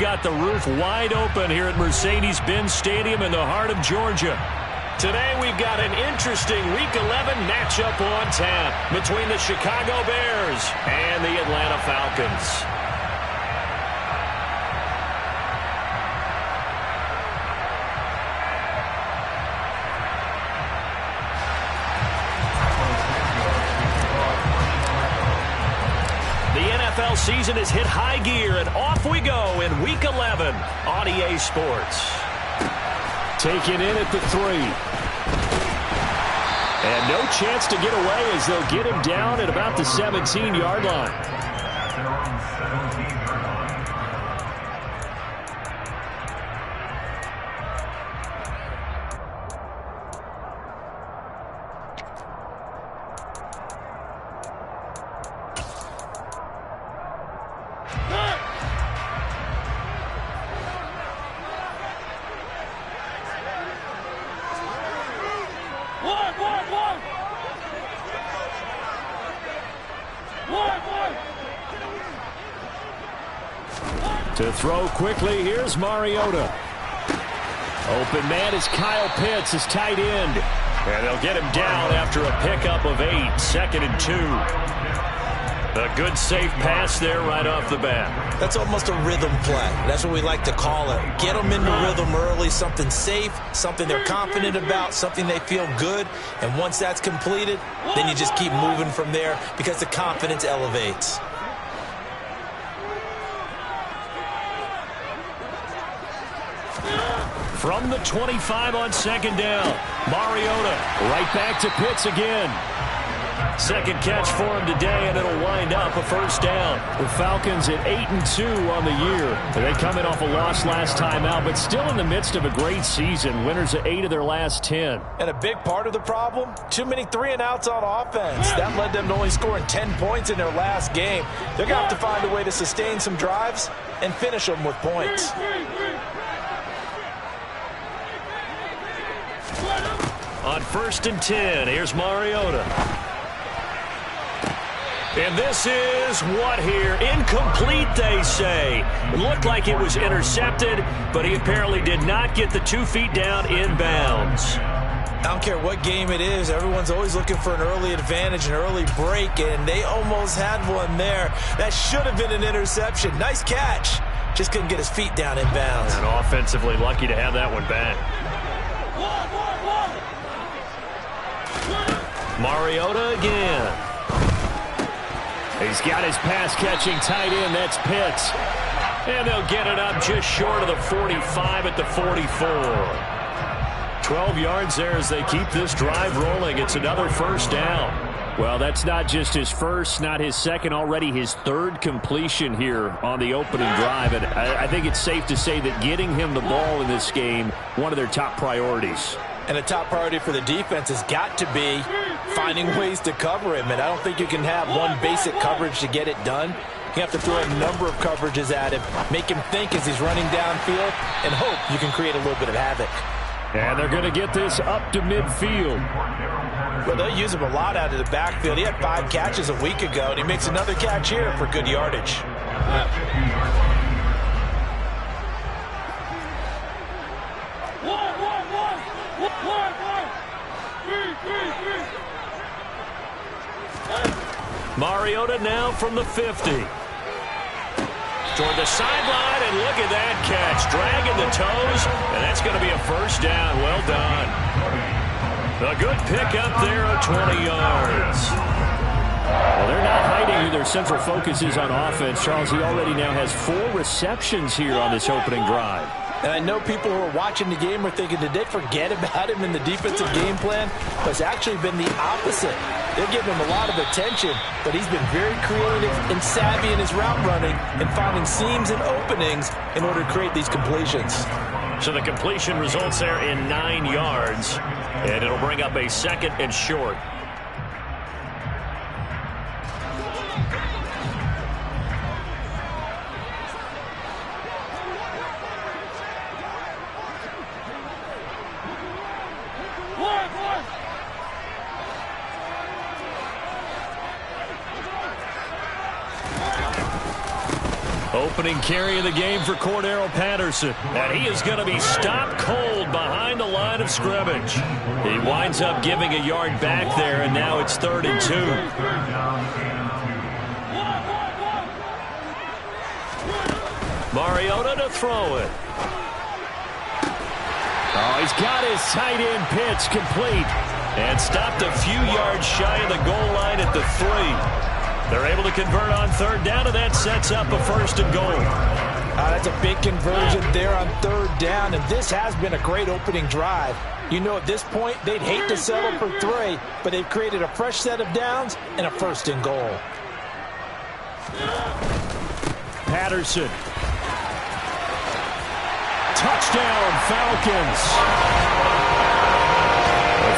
got the roof wide open here at Mercedes-Benz Stadium in the heart of Georgia. Today we've got an interesting Week 11 matchup on tap between the Chicago Bears and the Atlanta Falcons. NFL season has hit high gear, and off we go in Week 11 on EA Sports. Taken in at the 3. And no chance to get away as they'll get him down at about the 17-yard line. To throw quickly, here's Mariota. Open man is Kyle Pitts, his tight end. And they'll get him down after a pickup of 8, 2nd and 2. A good safe pass there right off the bat. That's almost a rhythm play. That's what we like to call it. Get them into rhythm early, something safe, something they're confident about, something they feel good. And once that's completed, then you just keep moving from there because the confidence elevates. From the 25 on 2nd down, Mariota right back to Pitts again. Second catch for him today, and it'll wind up a first down. The Falcons at 8-2 on the year. They come in off a loss last time out, but still in the midst of a great season. Winners of 8 of their last 10. And a big part of the problem, too many 3-and-outs on offense. That led them to only scoring 10 points in their last game. They're going to have to find a way to sustain some drives and finish them with points. On 1st and 10, here's Mariota. And this is what here? Incomplete, they say. It looked like it was intercepted, but he apparently did not get the 2 feet down inbounds. I don't care what game it is. Everyone's always looking for an early advantage, an early break, and they almost had one there. That should have been an interception. Nice catch. Just couldn't get his feet down inbounds. And offensively lucky to have that one back. Mariota again. He's got his pass-catching tight end. That's Pitts. And they'll get it up just short of the 45 at the 44. 12 yards there as they keep this drive rolling. It's another first down. Well, that's not just his first, not his second, already his 3rd completion here on the opening drive. And I think it's safe to say that getting him the ball in this game, one of their top priorities. And a top priority for the defense has got to be finding ways to cover him. And I don't think you can have one basic coverage to get it done. You have to throw a number of coverages at him, make him think as he's running downfield, and hope you can create a little bit of havoc. And they're going to get this up to midfield. Well, they'll use him a lot out of the backfield. He had 5 catches a week ago, and he makes another catch here for good yardage. Mariota now from the 50. Toward the sideline, and look at that catch. Dragging the toes, and that's going to be a first down. Well done. A good pickup there of 20 yards. Well, they're not hiding who their central focus is on offense. Charles, he already now has 4 receptions here on this opening drive. And I know people who are watching the game are thinking, did they forget about him in the defensive game plan? But it's actually been the opposite. They're giving him a lot of attention, but he's been very creative and savvy in his route running and finding seams and openings in order to create these completions. So the completion results there in 9 yards, and it'll bring up a 2nd and short. opening carry of the game for Cordarrelle Patterson. And he is going to be stopped cold behind the line of scrimmage. He winds up giving a yard back there, and now it's 3rd and 2. Mariota to throw it. Oh, he's got his tight end Pitts complete. And stopped a few yards shy of the goal line at the 3. They're able to convert on 3rd down, and that sets up a 1st and goal. That's a big conversion there on 3rd down, and this has been a great opening drive. You know, at this point, they'd hate to settle for 3, but they've created a fresh set of downs and a 1st and goal. Patterson. Touchdown, Falcons.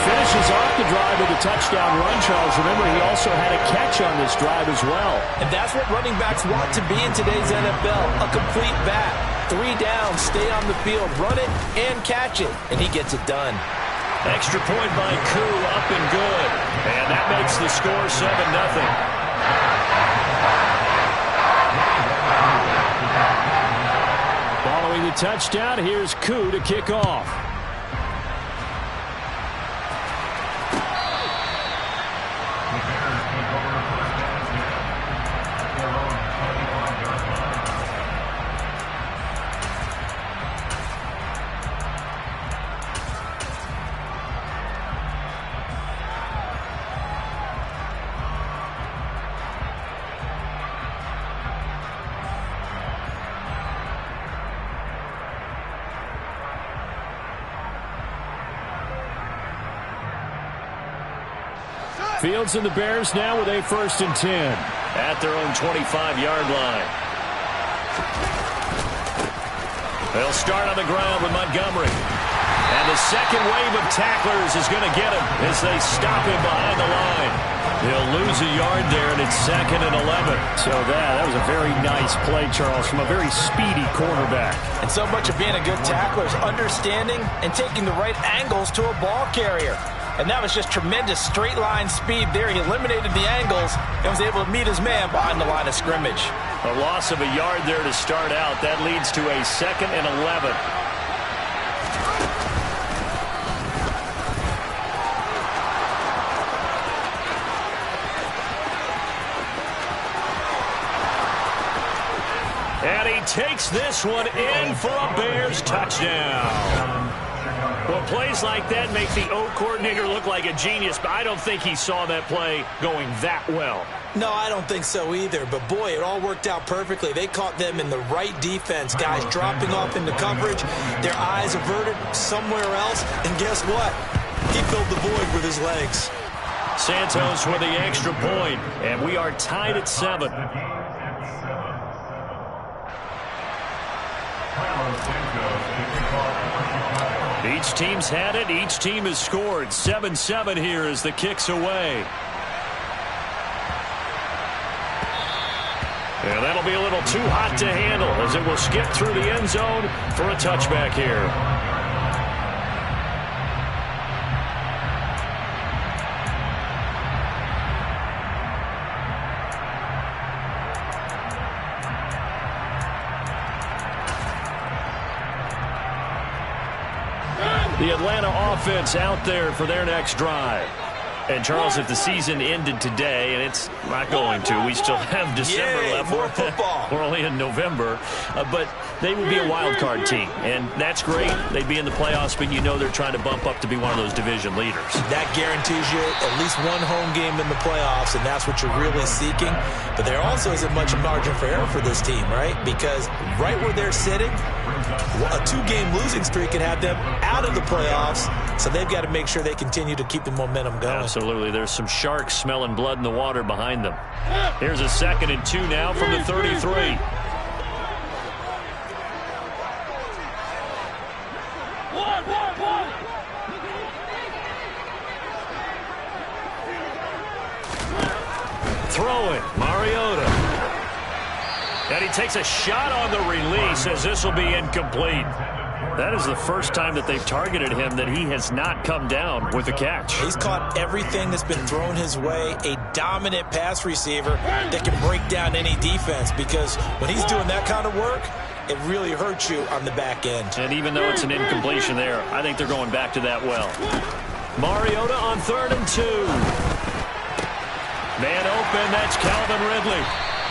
Finishes off the drive with a touchdown run, Charles. Remember, he also had a catch on this drive as well. And that's what running backs want to be in today's NFL, a complete back. 3 downs, stay on the field, run it, and catch it. And he gets it done. Extra point by Koo, up and good. And that makes the score 7-0. Following the touchdown, here's Koo to kick off. Fields and the Bears now with a 1st and 10 at their own 25-yard line. They'll start on the ground with Montgomery. And the second wave of tacklers is going to get him as they stop him behind the line. He'll lose a yard there, and it's 2nd and 11. So that was a very nice play, Charles, from a very speedy quarterback. And so much of being a good tackler is understanding and taking the right angles to a ball carrier. And that was just tremendous straight-line speed there. He eliminated the angles and was able to meet his man behind the line of scrimmage. A loss of a yard there to start out. That leads to a 2nd and 11. And he takes this one in for a Bears touchdown. Well, plays like that make the O coordinator look like a genius, but I don't think he saw that play going that well. No, I don't think so either. But, boy, it all worked out perfectly. They caught them in the right defense. Guys dropping off into coverage, their eyes averted somewhere else. And guess what? He filled the void with his legs. Santos with the extra point, and we are tied at 7. Each team's had it. Each team has scored. 7-7 here as the kick's away. And that'll be a little too hot to handle as it will skip through the end zone for a touchback here. The Atlanta offense out there for their next drive. And, Charles, if the season ended today, and it's not going to, we still have December left. More football. We're only in November. But they would be a wild card team, and that's great. They'd be in the playoffs, but you know they're trying to bump up to be one of those division leaders. That guarantees you at least one home game in the playoffs, and that's what you're really seeking. But there also isn't much margin for error for this team, right? Because right where they're sitting, a 2-game losing streak can have them out of the playoffs, so they've got to make sure they continue to keep the momentum going. Absolutely. There's some sharks smelling blood in the water behind them. Here's a 2nd and 2 now from the 33. Throwing, Mariota. And he takes a shot on the release as this will be incomplete. That is the first time that they've targeted him that he has not come down with a catch. He's caught everything that's been thrown his way. A dominant pass receiver that can break down any defense, because when he's doing that kind of work, it really hurts you on the back end. And even though it's an incompletion there, I think they're going back to that well. Mariota on 3rd and 2. Man open, that's Calvin Ridley.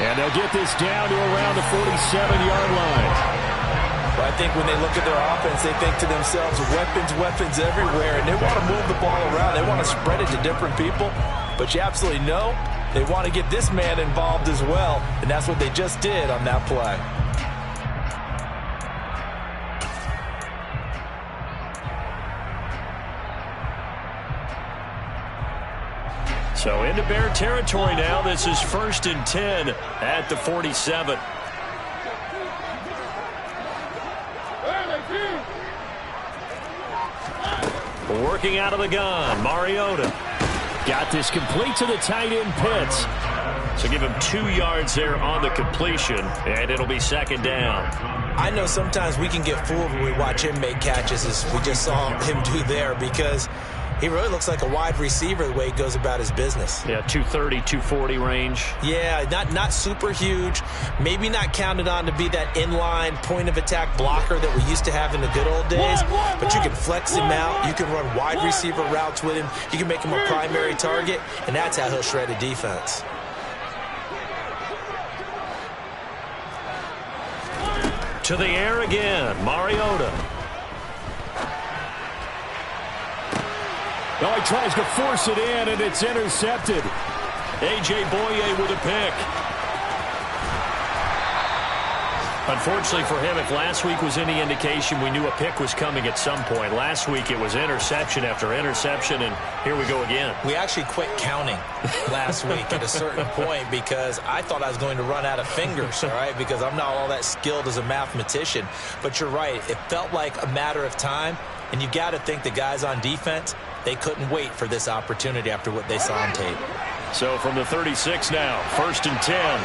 And they'll get this down to around the 47-yard line. Well, I think when they look at their offense, they think to themselves, weapons everywhere, and they want to move the ball around. They want to spread it to different people, but you absolutely know they want to get this man involved as well, and that's what they just did on that play. So into Bear territory now. This is 1st and 10 at the 47. Working out of the gun, Mariota. Got this complete to the tight end, Pitts. So give him 2 yards there on the completion, and it'll be 2nd down. I know sometimes we can get fooled when we watch him make catches, as we just saw him do there, because he really looks like a wide receiver the way he goes about his business. Yeah, 230, 240 range. Yeah, not super huge. Maybe not counted on to be that inline point-of-attack blocker that we used to have in the good old days. But you can flex him out. You can run wide receiver routes with him. You can make him a primary target, and that's how he'll shred a defense. To the air again, Mariota. Oh, he tries to force it in, and it's intercepted. A.J. Boye with a pick. Unfortunately for him, if last week was any indication, we knew a pick was coming at some point. Last week it was interception after interception, and here we go again. We actually quit counting last week at a certain point because I thought I was going to run out of fingers, all right, because I'm not all that skilled as a mathematician. But you're right. It felt like a matter of time, and you got to think the guys on defense, they couldn't wait for this opportunity after what they saw on tape. So from the 36 now, 1st and 10.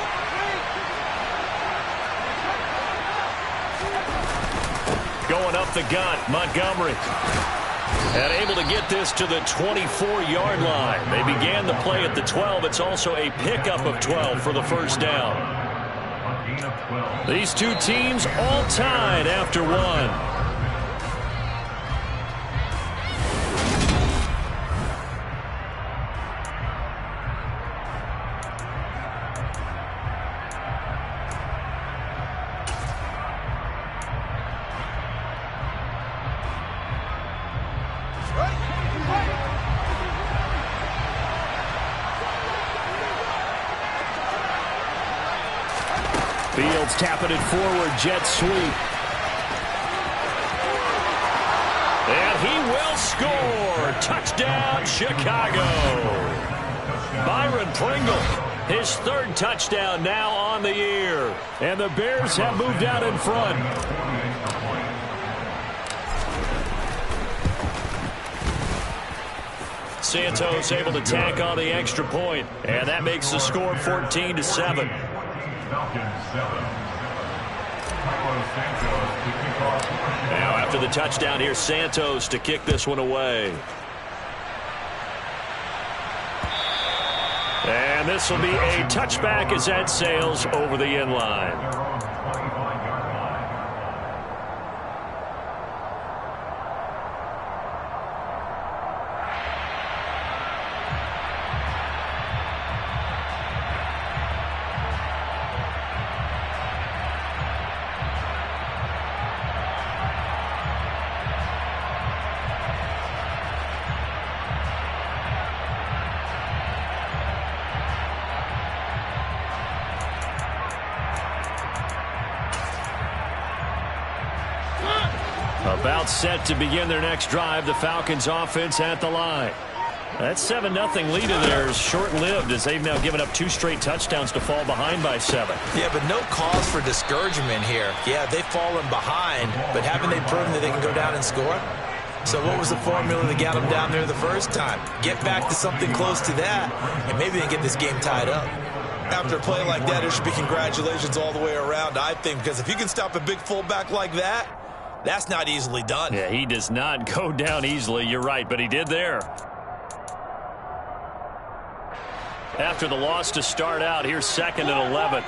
Going up the gut, Montgomery. And able to get this to the 24-yard line. They began the play at the 12. It's also a pickup of 12 for the 1st down. These two teams all tied after one. Fields tapping it forward, jet sweep. And he will score. Touchdown, Chicago. Byron Pringle, his 3rd touchdown now on the year. And the Bears have moved out in front. Santos able to tack on the extra point, and that makes the score 14-7. Now after the touchdown, here's Santos to kick this one away. And this will be a touchback as that sails over the end line. About set to begin their next drive, the Falcons offense at the line. That 7-0 lead of theirs short-lived as they've now given up 2 straight touchdowns to fall behind by 7. Yeah, but no cause for discouragement here. Yeah, they've fallen behind, but haven't they proven that they can go down and score? So what was the formula that got them down there the first time? Get back to something close to that, and maybe they get this game tied up. After a play like that, it should be congratulations all the way around, I think, because if you can stop a big fullback like that, that's not easily done. Yeah, he does not go down easily. You're right, but he did there. after the loss to start out. Here's 2nd and 11.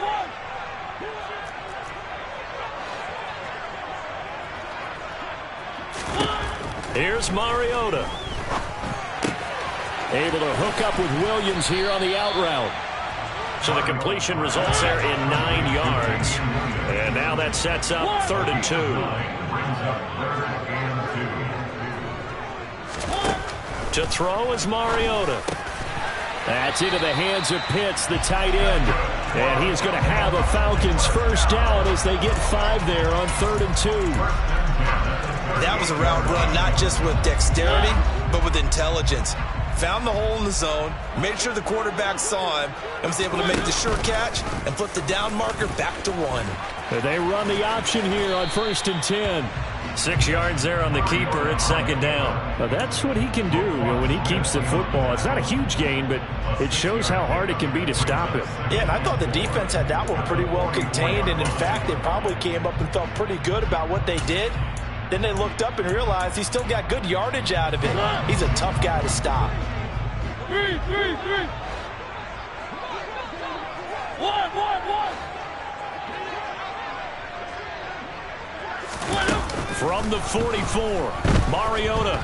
Here's Mariota. Able to hook up with Williams here on the out route. So the completion results there in 9 yards. And now that sets up 3rd and 2. To throw is Mariota. That's into the hands of Pitts, the tight end. And he is going to have a Falcons first down as they get 5 there on 3rd and 2. That was a route run not just with dexterity, but with intelligence. Found the hole in the zone, made sure the quarterback saw him, and was able to make the sure catch and flip the down marker back to 1. They run the option here on 1st and 10. 6 yards there on the keeper. It's 2nd down. Well, that's what he can do when he keeps the football. It's not a huge gain, but it shows how hard it can be to stop him. Yeah, and I thought the defense had that one pretty well contained, and in fact, they probably came up and felt pretty good about what they did. Then they looked up and realized he still got good yardage out of it. He's a tough guy to stop. 3. 1. From the 44, Mariota.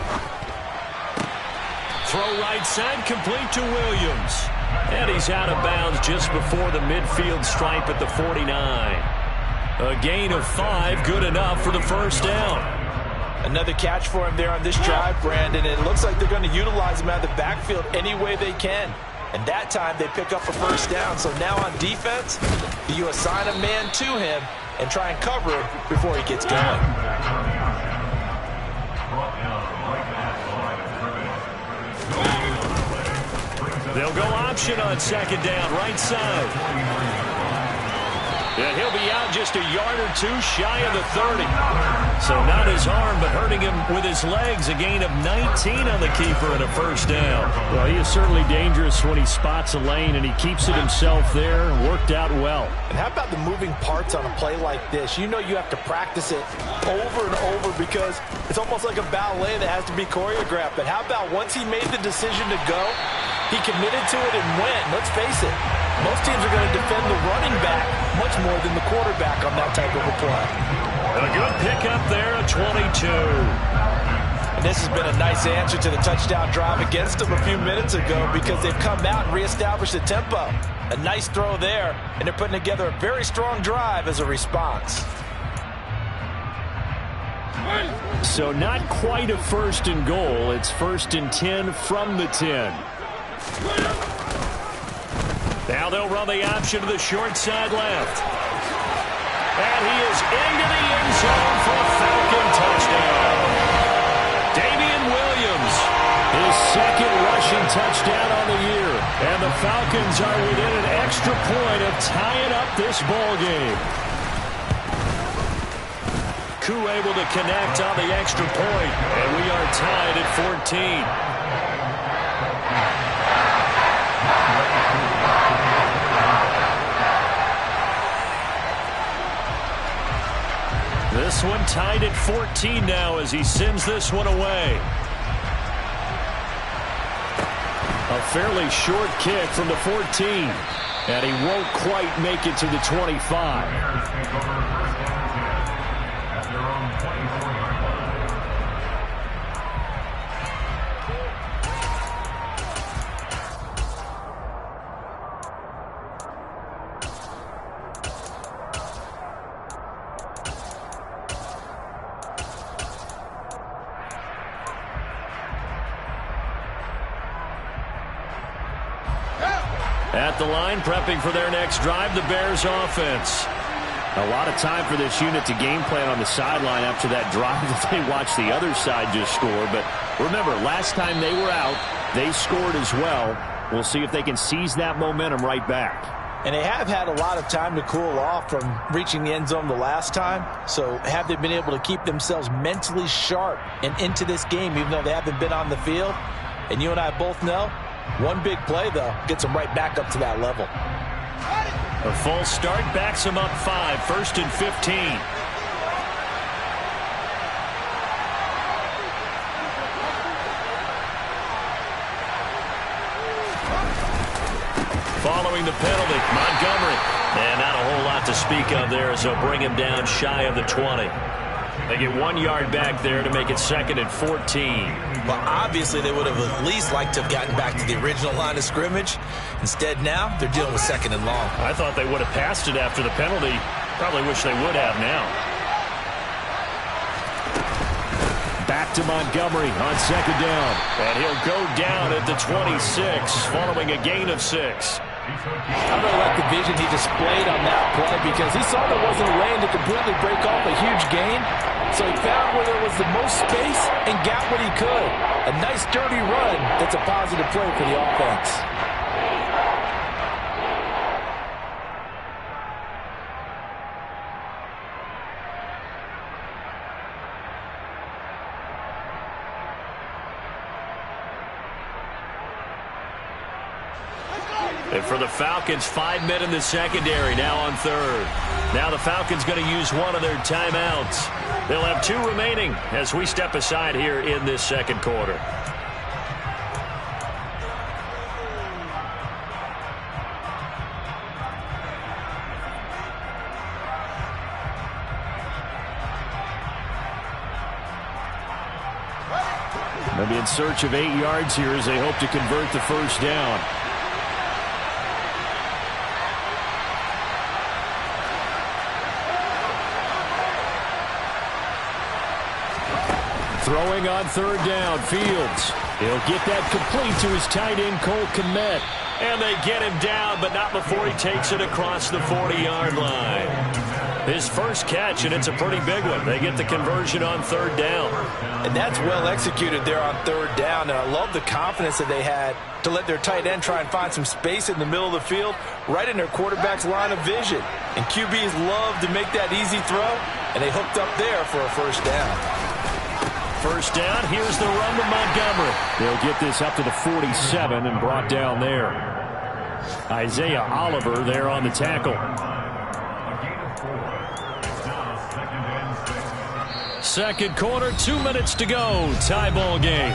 Throw right side, complete to Williams. And he's out of bounds just before the midfield stripe at the 49. A gain of 5, good enough for the first down. Another catch for him there on this drive, Brandon. And it looks like they're going to utilize him out of the backfield any way they can. And that time they pick up a first down. So now on defense, you assign a man to him and try and cover it before he gets going. They'll go option on 2nd down, right side. And he'll be out just a yard or 2 shy of the 30. So not his arm, but hurting him with his legs. A gain of 19 on the keeper and a first down. Well, he is certainly dangerous when he spots a lane, and he keeps it himself there. Worked out well. And how about the moving parts on a play like this? You know you have to practice it over and over because it's almost like a ballet that has to be choreographed. But how about once he made the decision to go, he committed to it and went. Let's face it, most teams are going to defend the running back much more than the quarterback on that type of a play. A good pickup there at 22. And this has been a nice answer to the touchdown drive against them a few minutes ago because they've come out and reestablished the tempo. A nice throw there, and they're putting together a very strong drive as a response. So not quite a 1st and goal. It's 1st and 10 from the 10. Now they'll run the option to the short side left. And he is into the end zone for a Falcon touchdown. Damian Williams, his 2nd rushing touchdown on the year. And the Falcons are within an extra point of tying up this ball game. Koo able to connect on the extra point, and we are tied at 14. This one tied at 14 now as he sends this one away. A fairly short kick from the 14. And he won't quite make it to the 25. At the line, prepping for their next drive, the Bears offense. A lot of time for this unit to game plan on the sideline after that drive that they watched the other side just score. But remember, last time they were out, they scored as well. We'll see if they can seize that momentum right back. And they have had a lot of time to cool off from reaching the end zone the last time. So have they been able to keep themselves mentally sharp and into this game, even though they haven't been on the field? And you and I both know, one big play, though, gets them right back up to that level. A false start backs him up 5, 1st and 15. throwing the penalty. Montgomery. And not a whole lot to speak of there as they'll bring him down shy of the 20. They get 1 yard back there to make it 2nd and 14. Well, obviously they would have at least liked to have gotten back to the original line of scrimmage. Instead now, they're dealing with 2nd and long. I thought they would have passed it after the penalty. Probably wish they would have now. Back to Montgomery on 2nd down. And he'll go down at the 26 following a gain of 6. I really like the vision he displayed on that play because he saw there wasn't a lane to completely break off a huge gain. So he found where there was the most space and got what he could. A nice, dirty run that's a positive play for the offense. And for the Falcons, 5 men in the secondary now on 3rd. Now the Falcons going to use one of their timeouts. They'll have 2 remaining as we step aside here in this 2nd quarter. They'll be in search of 8 yards here as they hope to convert the 1st down. Throwing on 3rd down, Fields. He'll get that complete to his tight end, Cole Kmet. And they get him down, but not before he takes it across the 40-yard line. His first catch, and it's a pretty big one. They get the conversion on 3rd down. And that's well executed there on 3rd down. And I love the confidence that they had to let their tight end try and find some space in the middle of the field, right in their quarterback's line of vision. And QBs love to make that easy throw, and they hooked up there for a 1st down. 1st down, here's the run to Montgomery. They'll get this up to the 47 and brought down there. Isaiah Oliver there on the tackle. 2nd quarter, 2 minutes to go. Tie ball game.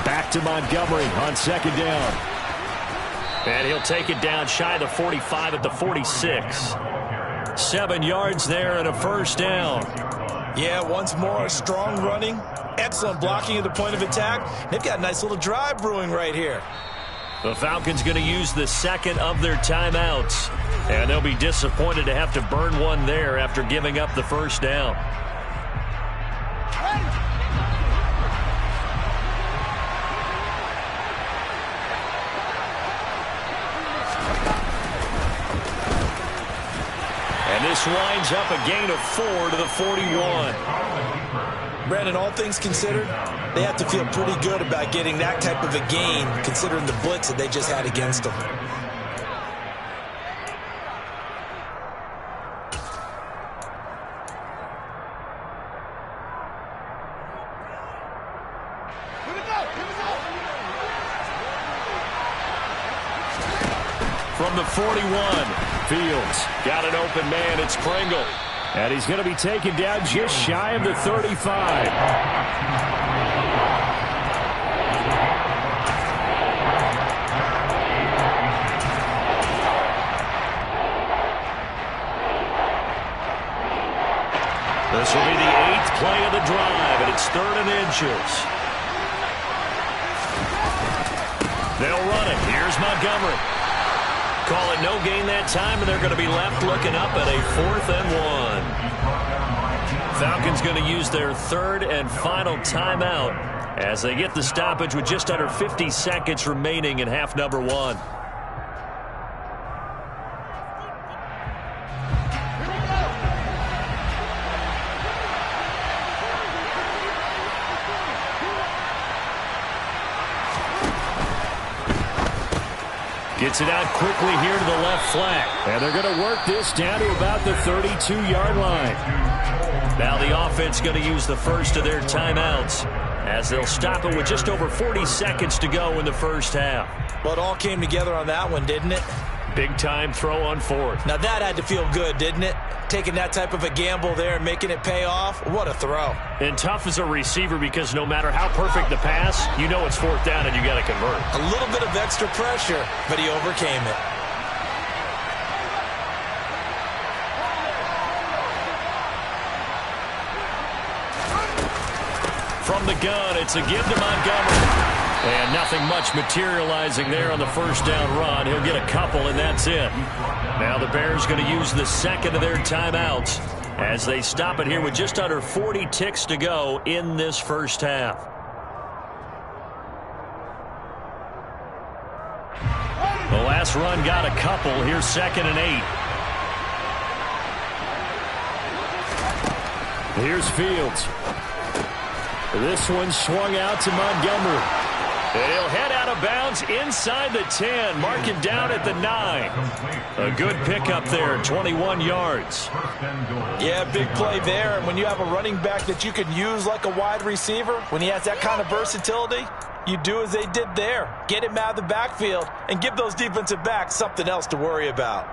Back to Montgomery on 2nd down. And he'll take it down shy of the 45 at the 46. 7 yards there and a 1st down. Yeah, once more, strong running, excellent blocking at the point of attack. They've got a nice little drive brewing right here. The Falcons going to use the 2nd of their timeouts. And they'll be disappointed to have to burn one there after giving up the 1st down. And this winds up a gain of 4 to the 41. Brandon, all things considered, they have to feel pretty good about getting that type of a gain, considering the blitz that they just had against them. From the 41, Fields got an open man. It's Pringle. And he's going to be taken down just shy of the 35. This will be the 8th play of the drive, and it's 3rd and inches. They'll run it. Here's Montgomery. Call it no gain that time, and they're going to be left looking up at a 4th and 1. Falcons going to use their 3rd and final timeout as they get the stoppage with just under 50 seconds remaining in half number 1. Gets it out quickly here to the left flank. And they're going to work this down to about the 32-yard line. Now the offense going to use the first of their timeouts as they'll stop it with just over 40 seconds to go in the first half. Well, it all came together on that one, didn't it? Big-time throw on fourth. Now that had to feel good, didn't it? Taking that type of a gamble there and making it pay off. What a throw. And tough as a receiver because no matter how perfect the pass, you know it's fourth down and you got to convert. A little bit of extra pressure, but he overcame it. From the gun, it's a give to Montgomery. And nothing much materializing there on the first down run. He'll get a couple, and that's it. Now the Bears going to use the second of their timeouts as they stop it here with just under 40 ticks to go in this first half. The last run got a couple. Here's 2nd and 8. Here's Fields. This one swung out to Montgomery. And he'll head out of bounds inside the 10. Mark it down at the 9. A good pickup there, 21 yards. Yeah, big play there. And when you have a running back that you can use like a wide receiver, when he has that kind of versatility, you do as they did there. Get him out of the backfield and give those defensive backs something else to worry about.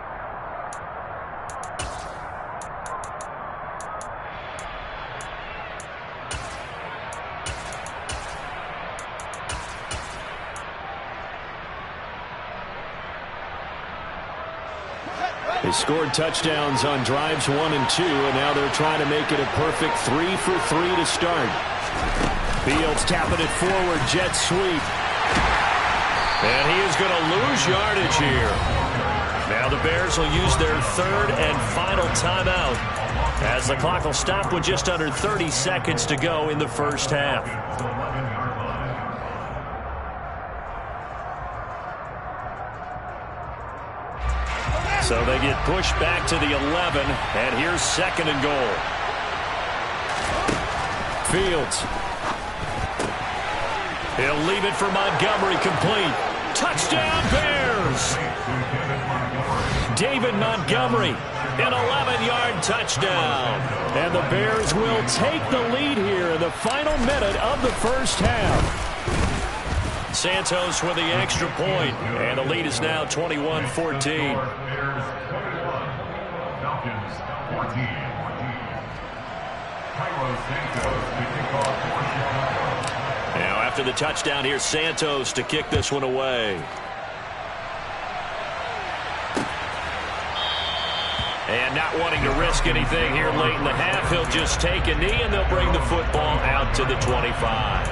They scored touchdowns on drives 1 and 2, and now they're trying to make it a perfect 3 for 3 to start. Fields tapping it forward, jet sweep. And he is going to lose yardage here. Now the Bears will use their 3rd and final timeout as the clock will stop with just under 30 seconds to go in the first half. So they get pushed back to the 11, and here's 2nd and goal. Fields. He'll leave it for Montgomery, complete. Touchdown, Bears! David Montgomery, an 11-yard touchdown. And the Bears will take the lead here in the final minute of the first half. Santos with the extra point, and the lead is now 21-14. Now after the touchdown, here's Santos to kick this one away. And not wanting to risk anything here late in the half, he'll just take a knee, and they'll bring the football out to the 25.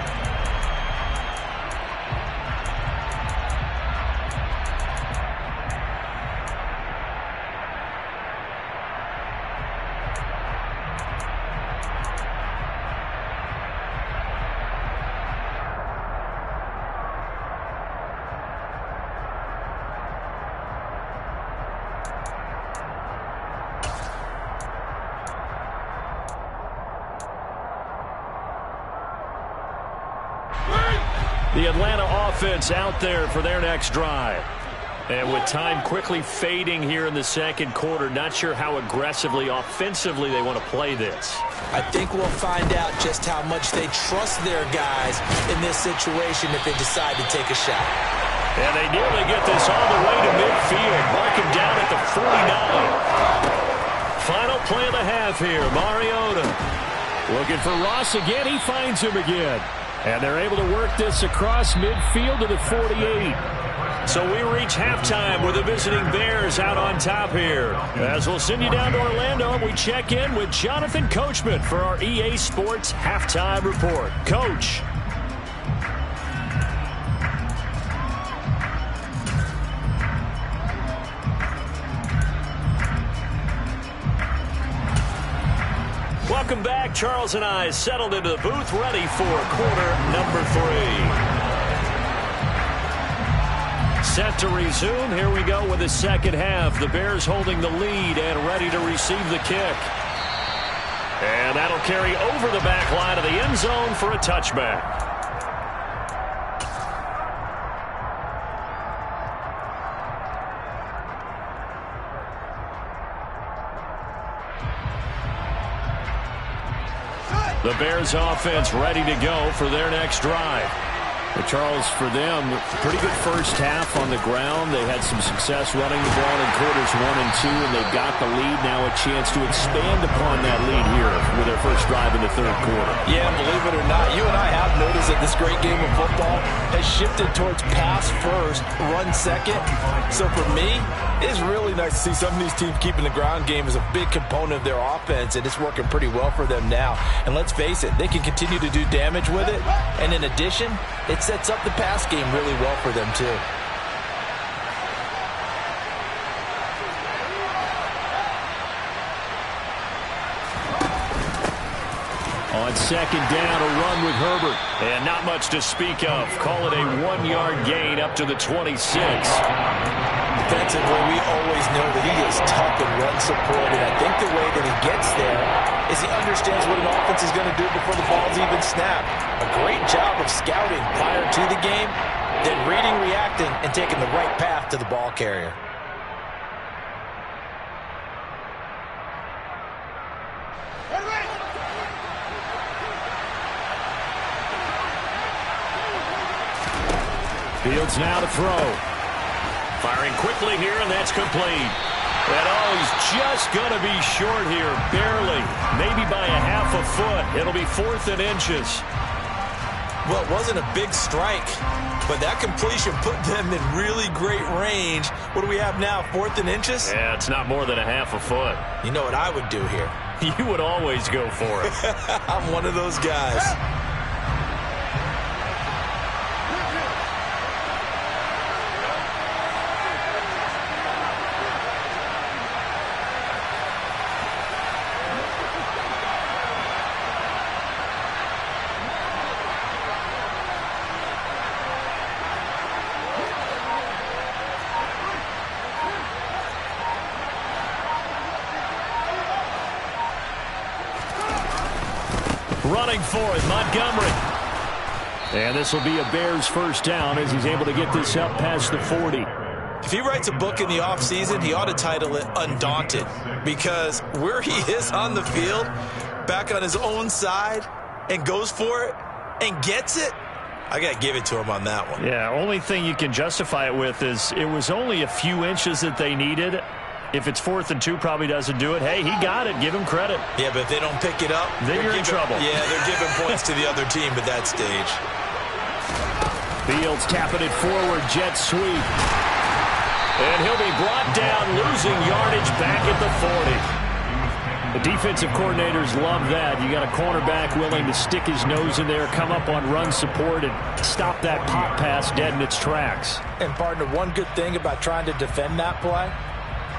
The Atlanta offense out there for their next drive. And with time quickly fading here in the second quarter, not sure how aggressively, offensively they want to play this. I think we'll find out just how much they trust their guys in this situation if they decide to take a shot. And they nearly get this all the way to midfield. Mark him down at the 49. Final play of the half here. Mariota looking for Ross again. He finds him again. And they're able to work this across midfield to the 48. So we reach halftime with the visiting Bears out on top here. As we'll send you down to Orlando, and we check in with Jonathan Coachman for our EA Sports Halftime Report. Coach. Welcome back. Charles and I settled into the booth, ready for quarter number 3. Set to resume. Here we go with the second half. The Bears holding the lead and ready to receive the kick. And that'll carry over the back line of the end zone for a touchback. The Bears offense ready to go for their next drive. But Charles, for them, pretty good first half on the ground. They had some success running the ball in quarters 1 and 2, and they've got the lead. Now a chance to expand upon that lead here with their first drive in the third quarter. Yeah, believe it or not, you and I have noticed that this great game of football has shifted towards pass first, run second. So for me, it's really nice to see some of these teams keeping the ground game as a big component of their offense, and it's working pretty well for them now. And let's face it, they can continue to do damage with it. And in addition, it sets up the pass game really well for them, too. On second down, a run with Herbert. And not much to speak of. Call it a 1-yard gain up to the 26. Defensively, we always know that he is tough and run support, and I think the way that he gets there is he understands what an offense is going to do before the ball's even snapped. A great job of scouting prior to the game, then reading, reacting, and taking the right path to the ball carrier. Fields now to throw. Firing quickly here, and that's complete. And oh, he's just going to be short here, barely. Maybe by a half a foot. It'll be 4th and inches. Well, it wasn't a big strike, but that completion put them in really great range. What do we have now, 4th and inches? Yeah, it's not more than a half a foot. You know what I would do here? You would always go for it. I'm one of those guys. Running for it, Montgomery. And this will be a Bears first down as he's able to get this up past the 40. If he writes a book in the offseason, he ought to title it Undaunted, because where he is on the field, back on his own side, and goes for it and gets it, I got to give it to him on that one. Yeah, only thing you can justify it with is it was only a few inches that they needed. If it's 4th and 2, probably doesn't do it. Hey, he got it. Give him credit. Yeah, but if they don't pick it up, then you're in trouble. Yeah, they're giving points to the other team at that stage. Fields tapping it forward, jet sweep. And he'll be brought down, losing yardage back at the 40. The defensive coordinators love that. You got a cornerback willing to stick his nose in there, come up on run support, and stop that pop pass dead in its tracks. And, partner, one good thing about trying to defend that play,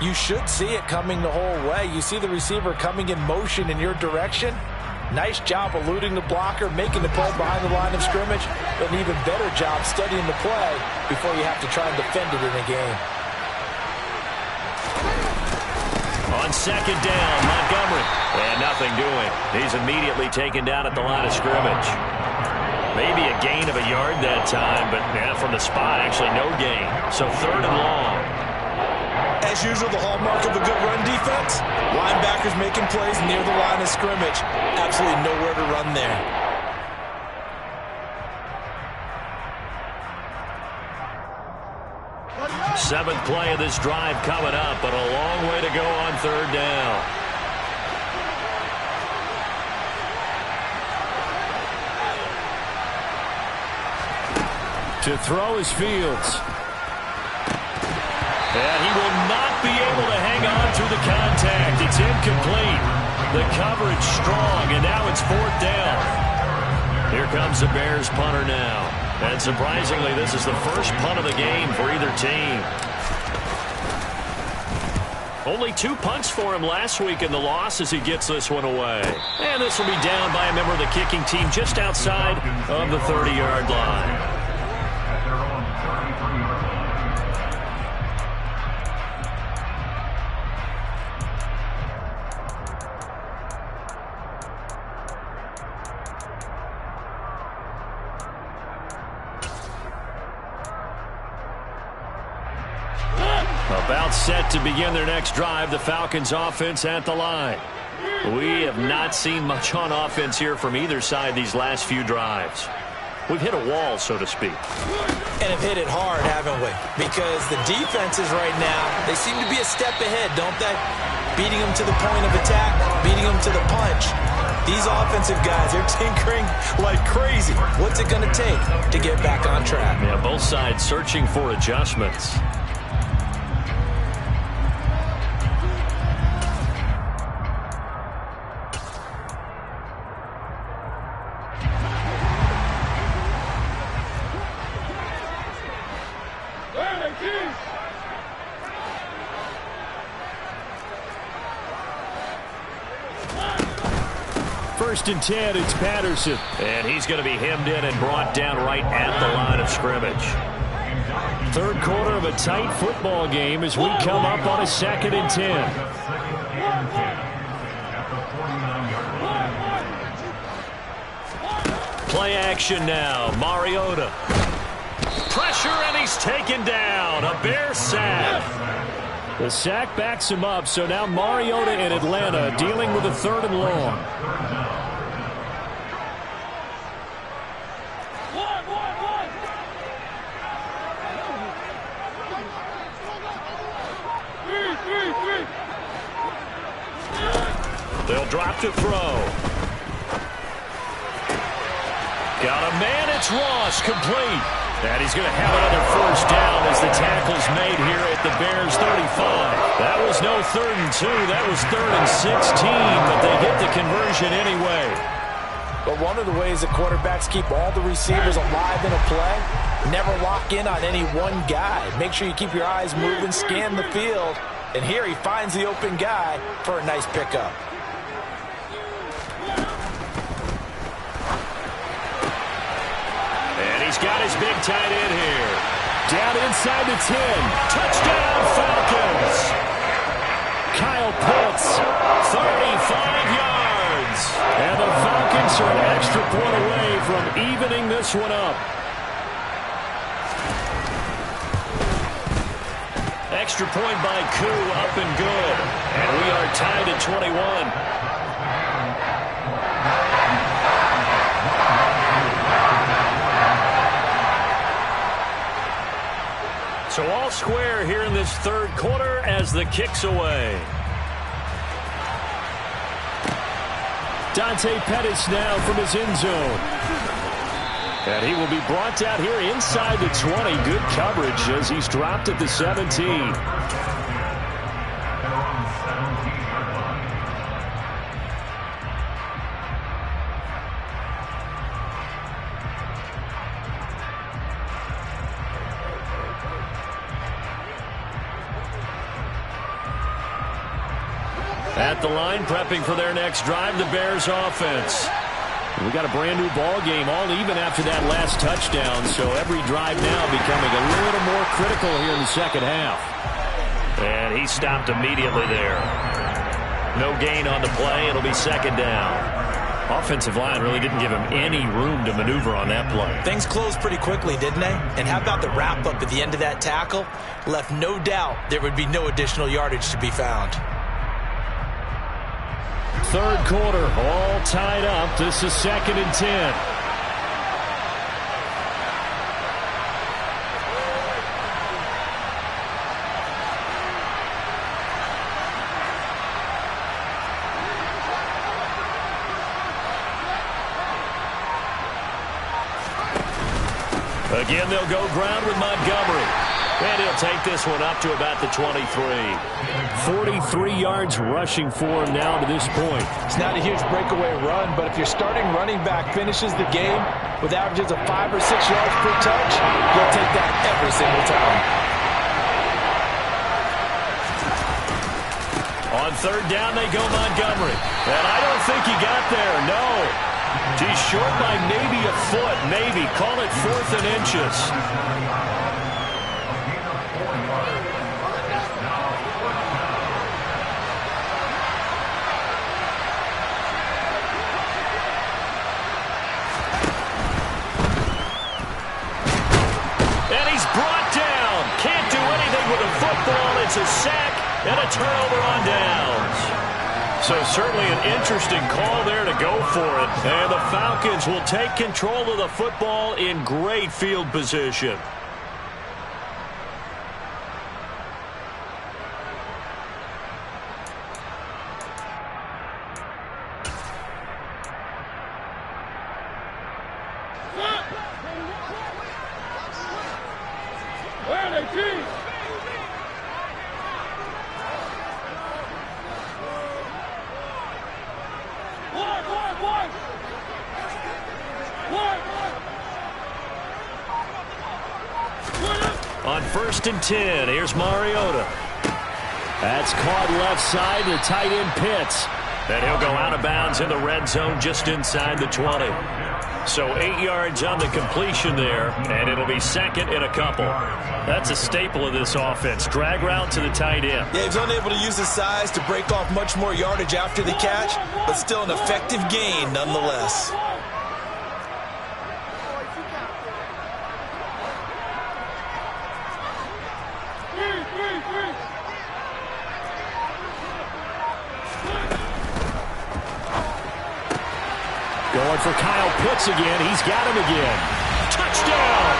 you should see it coming the whole way. You see the receiver coming in motion in your direction. Nice job eluding the blocker, making the play behind the line of scrimmage, but an even better job studying the play before you have to try and defend it in a game. On second down, Montgomery. And nothing doing. He's immediately taken down at the line of scrimmage. Maybe a gain of a yard that time, but yeah, from the spot, actually no gain. So 3rd and long. As usual, the hallmark of a good run defense, linebackers making plays near the line of scrimmage. Absolutely nowhere to run there. Seventh play of this drive coming up, but a long way to go on 3rd down. To throw is Fields. And he will not be able to hang on through the contact. It's incomplete. The coverage strong, and now it's 4th down. Here comes the Bears punter now. And surprisingly, this is the first punt of the game for either team. Only 2 punts for him last week in the loss as he gets this one away. And this will be down by a member of the kicking team just outside of the 30-yard line. About set to begin their next drive, the Falcons offense at the line. We have not seen much on offense here from either side these last few drives. We've hit a wall, so to speak. And have hit it hard, haven't we? Because the defenses right now, they seem to be a step ahead, don't they? Beating them to the point of attack, beating them to the punch. These offensive guys, they're tinkering like crazy. What's it going to take to get back on track? Yeah, both sides searching for adjustments. First and 10, it's Patterson. And he's going to be hemmed in and brought down right at the line of scrimmage. Third quarter of a tight football game as we come up on a 2nd and 10. Play action now. Mariota. Pressure, and he's taken down. A Bear sack. The sack backs him up, so now Mariota in Atlanta dealing with a 3rd and long. They'll drop to throw. Got a man, it's Ross, complete. And he's going to have another first down as the tackle's made here at the Bears 35. That was no 3rd and 2, that was 3rd and 16, but they get the conversion anyway. But one of the ways the quarterbacks keep all the receivers alive in a play, never lock in on any one guy. Make sure you keep your eyes moving, scan the field, and here he finds the open guy for a nice pickup. He's got his big tight end here. Down inside the 10. Touchdown, Falcons. Kyle Pitts. 35 yards. And the Falcons are an extra point away from evening this one up. Extra point by Koo, up and good. And we are tied at 21. So all square here in this 3rd quarter as the kick's away. Dante Pettis now from his end zone. And he will be brought down here inside the 20. Good coverage as he's dropped at the 17. At the line, prepping for their next drive, the Bears offense. We got a brand new ball game, all even after that last touchdown, so every drive now becoming a little more critical here in the 2nd half. And he stopped immediately there. No gain on the play. It'll be 2nd down. Offensive line really didn't give him any room to maneuver on that play. Things closed pretty quickly, didn't they? And how about the wrap-up at the end of that tackle? Left no doubt there would be no additional yardage to be found. 3rd quarter, all tied up. This is 2nd and 10. Again, they'll go ground with Montgomery. And he'll take this one up to about the 23. 43 yards rushing for him now to this point. It's not a huge breakaway run, but if your starting running back finishes the game with averages of 5 or 6 yards per touch, you'll take that every single time. On 3rd down, they go Montgomery. And I don't think he got there, no. He's short by maybe a foot, maybe. Call it 4th and inches. It's a sack and a turnover on downs. So certainly an interesting call there to go for it. And the Falcons will take control of the football in great field position. Where are they, team? On 1st and 10, here's Mariota. That's caught left side, the tight end Pitts. And he'll go out of bounds in the red zone just inside the 20. So 8 yards on the completion there, and it'll be second and a couple. That's a staple of this offense. Drag route to the tight end. Yeah, he's unable to use his size to break off much more yardage after the catch, but still an effective gain nonetheless. Going for Kyle Pitts again. He's got him again. Touchdown!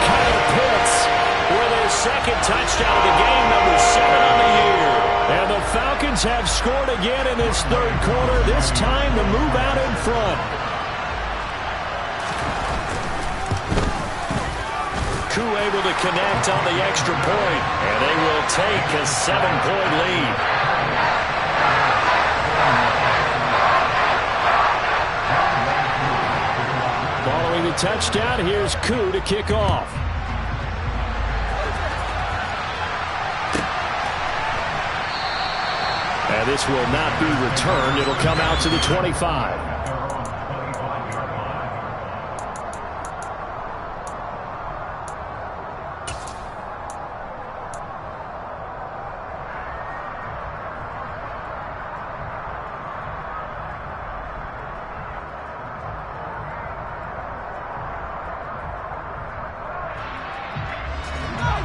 Kyle Pitts with his second touchdown of the game, number 7 on the year. And the Falcons have scored again in this third quarter, this time to move out in front. Koo able to connect on the extra point, and they will take a 7-point lead. Following the touchdown, here's Koo to kick off. And this will not be returned. It'll come out to the 25.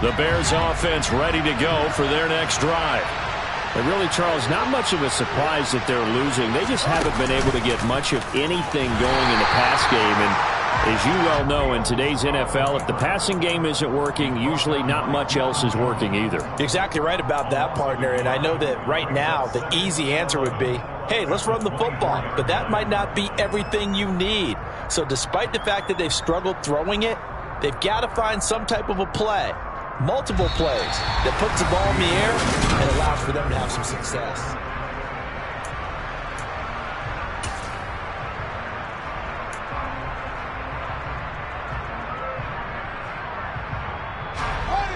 The Bears offense ready to go for their next drive. And really, Charles, not much of a surprise that they're losing. They just haven't been able to get much of anything going in the pass game. And as you well know, in today's NFL, if the passing game isn't working, usually not much else is working either. You're exactly right about that, partner. And I know that right now the easy answer would be, hey, let's run the football. But that might not be everything you need. So despite the fact that they've struggled throwing it, they've got to find some type of a play. Multiple plays that puts the ball in the air and allows for them to have some success.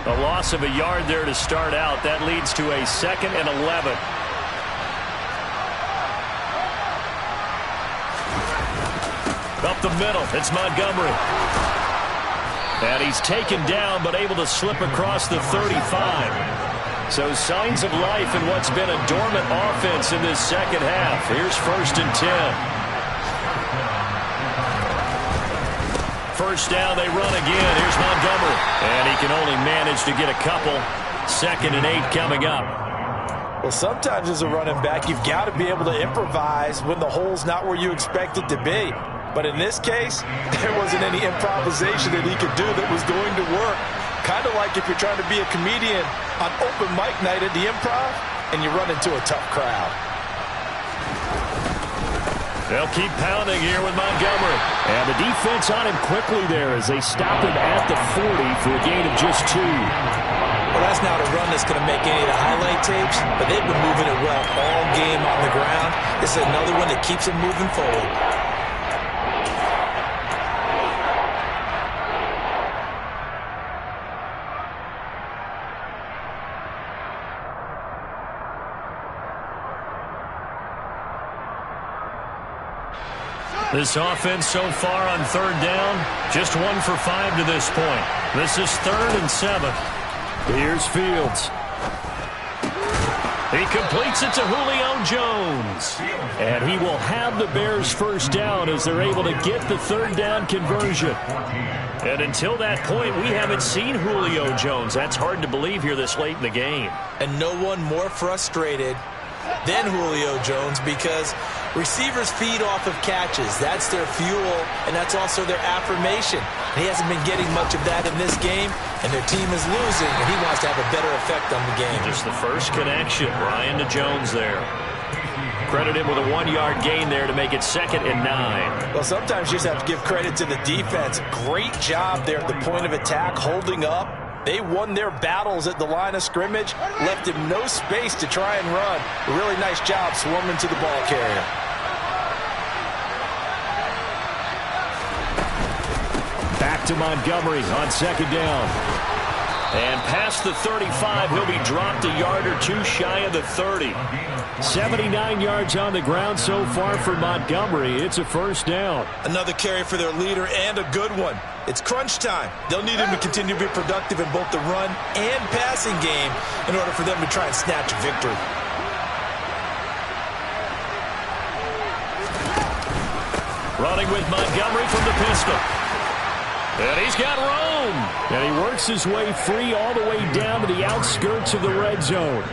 A loss of a yard there to start out. That leads to a 2nd and 11. Up the middle, it's Montgomery. And he's taken down, but able to slip across the 35. So signs of life in what's been a dormant offense in this second half. Here's 1st and 10. First down, they run again. Here's Montgomery. And he can only manage to get a couple. 2nd and 8 coming up. Well, sometimes as a running back, you've got to be able to improvise when the hole's not where you expect it to be. But in this case, there wasn't any improvisation that he could do that was going to work. Kind of like if you're trying to be a comedian on open mic night at the Improv and you run into a tough crowd. They'll keep pounding here with Montgomery. And the defense on him quickly there as they stop him at the 40 for a gain of just 2. Well, that's not a run that's going to make any of the highlight tapes, but they've been moving it well all game on the ground. This is another one that keeps them moving forward. This offense so far on 3rd down, just 1 for 5 to this point. This is 3rd and 7. Here's Fields. He completes it to Julio Jones. And he will have the Bears first down as they're able to get the 3rd down conversion. And until that point, we haven't seen Julio Jones. That's hard to believe here this late in the game. And no one more frustrated then Julio Jones, because receivers feed off of catches. That's their fuel, and that's also their affirmation. And he hasn't been getting much of that in this game, and their team is losing, and he wants to have a better effect on the game. Just the first connection, Ryan to Jones there. Credit him with a 1-yard gain there to make it 2nd and 9. Well, sometimes you just have to give credit to the defense. Great job there at the point of attack, holding up. They won their battles at the line of scrimmage, left him no space to try and run. A really nice job swarming to the ball carrier. Back to Montgomery on 2nd down. And past the 35, he'll be dropped a yard or two shy of the 30. 79 yards on the ground so far for Montgomery. It's a 1st down. Another carry for their leader, and a good one. It's crunch time. They'll need him to continue to be productive in both the run and passing game in order for them to try and snatch a victory. Running with Montgomery from the pistol. And he's got room. And he works his way free all the way down to the outskirts of the red zone.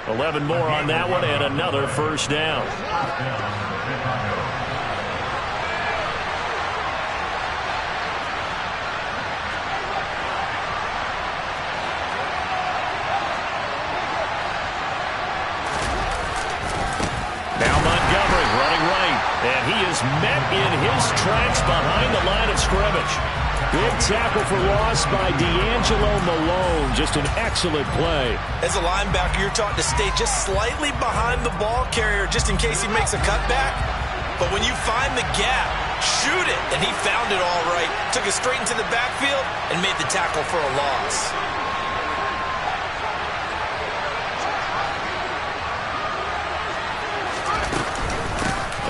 11 more on that one, and another 1st down. Now Montgomery running right, and he is met in his tracks behind the line of scrimmage. Big tackle for loss by D'Angelo Malone. Just an excellent play. As a linebacker, you're taught to stay just slightly behind the ball carrier just in case he makes a cutback. But when you find the gap, shoot it. And he found it all right. Took it straight into the backfield and made the tackle for a loss.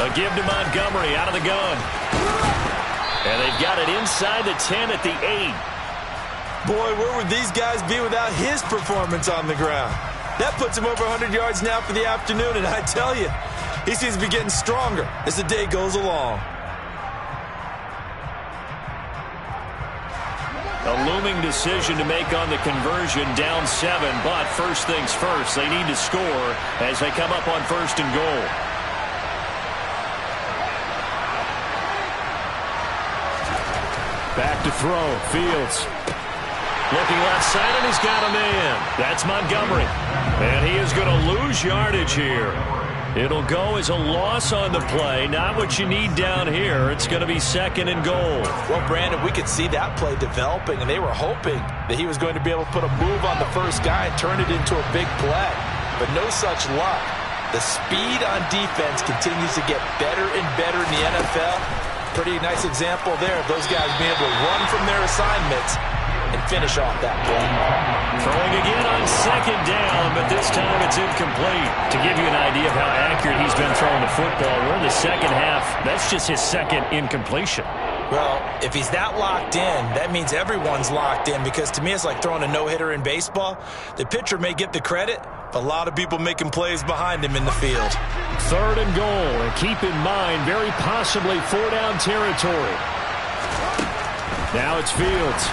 A give to Montgomery out of the gun. And they've got it inside the 10 at the 8. Boy, where would these guys be without his performance on the ground? That puts him over 100 yards now for the afternoon, and I tell you, he seems to be getting stronger as the day goes along. A looming decision to make on the conversion, down 7, but first things first, they need to score as they come up on 1st and goal. Back to throw. Fields. Looking left side, and he's got a man. That's Montgomery. And he is going to lose yardage here. It'll go as a loss on the play. Not what you need down here. It's going to be 2nd and goal. Well, Brandon, we could see that play developing, and they were hoping that he was going to be able to put a move on the first guy and turn it into a big play. But no such luck. The speed on defense continues to get better and better in the NFL. Pretty nice example there of those guys being able to run from their assignments and finish off that play. Throwing again on 2nd down, but this time it's incomplete. To give you an idea of how accurate he's been throwing the football, we're in the 2nd half. That's just his 2nd incompletion. Well, if he's that locked in, that means everyone's locked in, because to me it's like throwing a no-hitter in baseball. The pitcher may get the credit, but a lot of people making plays behind him in the field. 3rd and goal, and keep in mind, very possibly 4-down territory. Now it's Fields.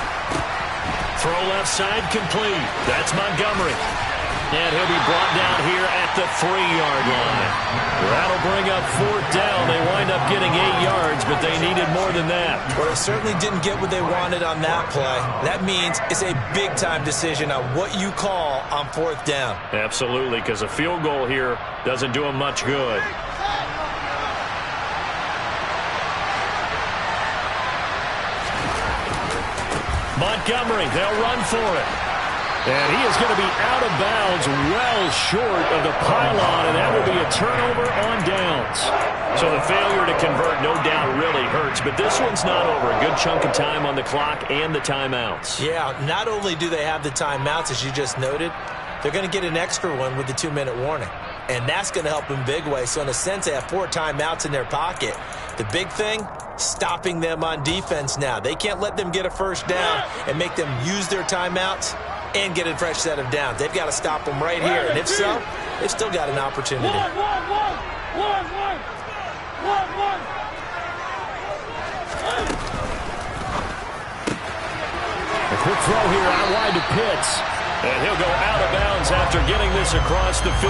Throw left side complete. That's Montgomery. And he'll be brought down here at the 3-yard line. That'll bring up 4th down. They wind up getting 8 yards, but they needed more than that. Well, they certainly didn't get what they wanted on that play. That means it's a big-time decision on what you call on 4th down. Absolutely, because a field goal here doesn't do them much good. Montgomery, they'll run for it. And he is going to be out of bounds, well short of the pylon, and that will be a turnover on downs. So the failure to convert, no doubt, really hurts, but this one's not over. A good chunk of time on the clock and the timeouts. Yeah, not only do they have the timeouts, as you just noted, they're going to get an extra one with the 2-minute warning. And that's going to help in big way. So in a sense, they have 4 timeouts in their pocket. The big thing, stopping them on defense now. They can't let them get a first down and make them use their timeouts and get a fresh set of downs. They've got to stop them right here. And if so, they've still got an opportunity. A quick throw here out wide to Pitts. And he'll go out of bounds after getting this across the 15.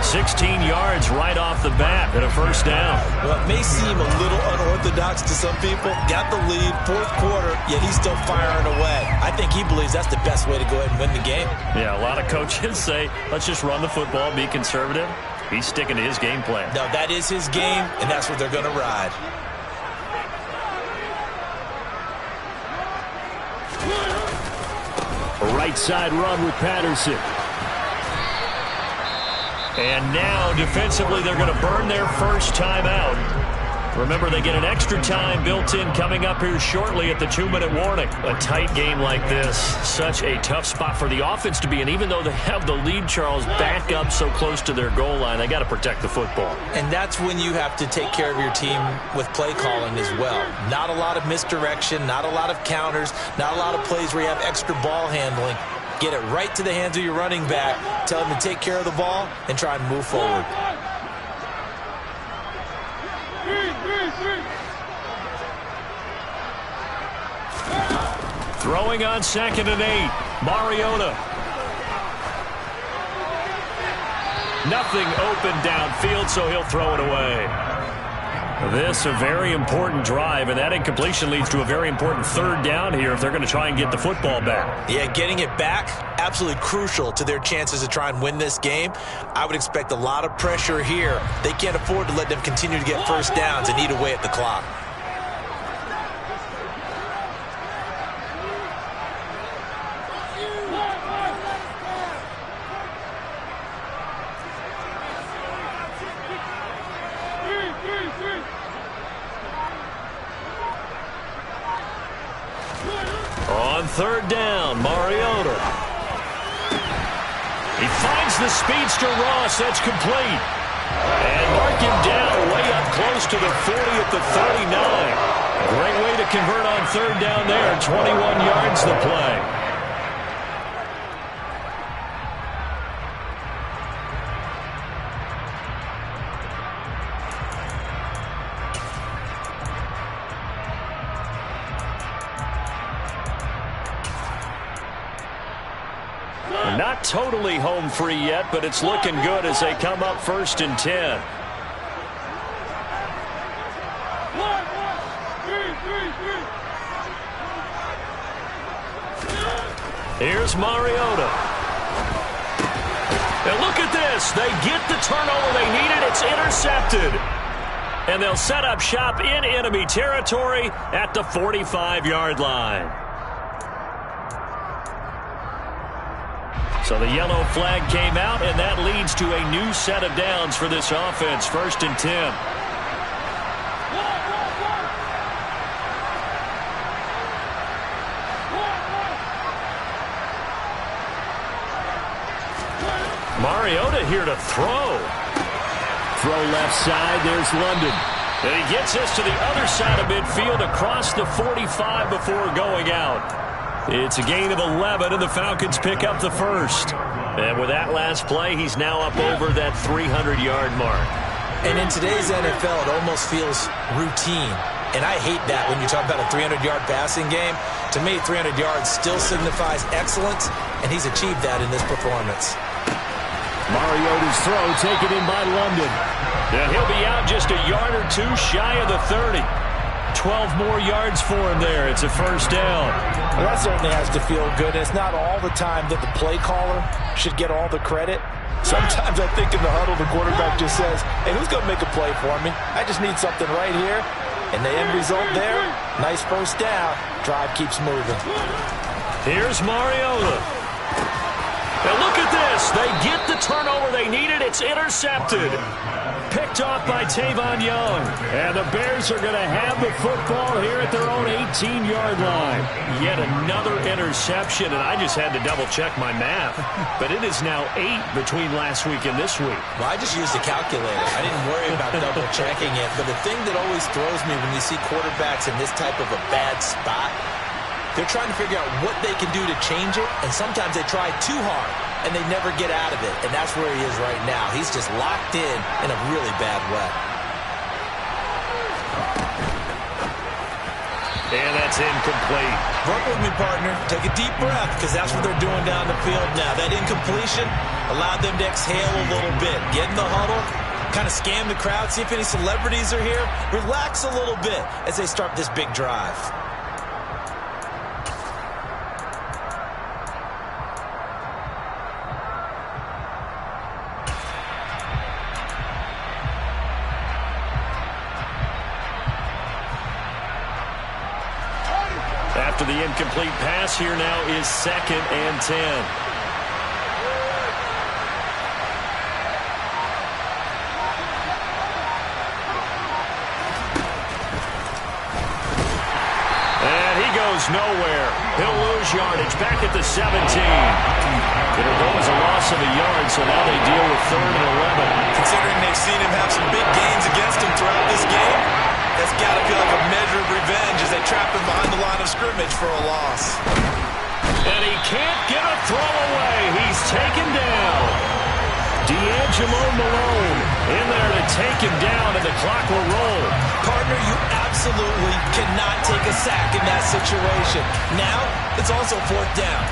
16 yards right off the bat and a first down. Well, it may seem a little unorthodox to some people. Got the lead, fourth quarter, yet he's still firing away. I think he believes that's the best way to go ahead and win the game. Yeah, a lot of coaches say, let's just run the football, be conservative. He's sticking to his game plan. No, that is his game, and that's what they're going to ride. A right side run with Patterson. And now, defensively, they're going to burn their first time out. Remember, they get an extra time built in coming up here shortly at the 2-minute warning. A tight game like this, such a tough spot for the offense to be in. Even though they have the lead, Charles, back up so close to their goal line, they got to protect the football. And that's when you have to take care of your team with play calling as well. Not a lot of misdirection, not a lot of counters, not a lot of plays where you have extra ball handling. Get it right to the hands of your running back. Tell him to take care of the ball and try and move forward. Throwing on 2nd and 8. Mariota. Nothing open downfield, so he'll throw it away. This a very important drive, and that incompletion leads to a very important third down here if they're going to try and get the football back. Yeah, getting it back, absolutely crucial to their chances to try and win this game. I would expect a lot of pressure here. They can't afford to let them continue to get first downs and eat away at the clock. On third down, Mariota. He finds the speedster Ross. That's complete. And mark him down way up close to the 40 at the 39. Great way to convert on third down there. 21 yards the play. Not totally home free yet, but it's looking good as they come up 1st and 10. Here's Mariota. And look at this. They get the turnover they needed. It's intercepted. And they'll set up shop in enemy territory at the 45-yard line. So the yellow flag came out, and that leads to a new set of downs for this offense. 1st and 10. Mariota here to throw. Throw left side. There's London. And he gets this to the other side of midfield across the 45 before going out. It's a gain of 11, and the Falcons pick up the first. And with that last play, he's now up over that 300-yard mark. And in today's NFL, it almost feels routine. And I hate that when you talk about a 300-yard passing game. To me, 300 yards still signifies excellence, and he's achieved that in this performance. Mariota's throw taken in by London. And he'll be out just a yard or two shy of the 30. 12 more yards for him there. It's a first down. Well, that certainly has to feel good. It's not all the time that the play caller should get all the credit. Sometimes I think in the huddle, the quarterback just says, hey, who's going to make a play for me? I just need something right here. And the end result there, nice first down. Drive keeps moving. Here's Mariota. And look at this. They get the turnover they needed. It's intercepted. Picked off by Tavon Young. And the Bears are going to have the football here at their own 18-yard line. Yet another interception, and I just had to double-check my math. But it is now 8 between last week and this week. Well, I just used a calculator. I didn't worry about double-checking it. But the thing that always throws me when you see quarterbacks in this type of a bad spot, they're trying to figure out what they can do to change it, and sometimes they try too hard, and they never get out of it, and that's where he is right now. He's just locked in a really bad way. And that's incomplete. Work with me, partner. Take a deep breath, because that's what they're doing down the field now. That incompletion allowed them to exhale a little bit. Get in the huddle, kind of scan the crowd, see if any celebrities are here. Relax a little bit as they start this big drive. After the incomplete pass, here now is 2nd and 10. And he goes nowhere. He'll lose yardage back at the 17. It'll go as a loss of a yard, so now they deal with 3rd and 11. Considering they've seen him have some big gains against him throughout this game, that's got to feel like a measure of revenge as they trap him behind the line of scrimmage for a loss. And he can't get a throw away. He's taken down. D'Angelo Malone in there to take him down, and the clock will roll. Partner, you absolutely cannot take a sack in that situation. Now, it's also 4th down.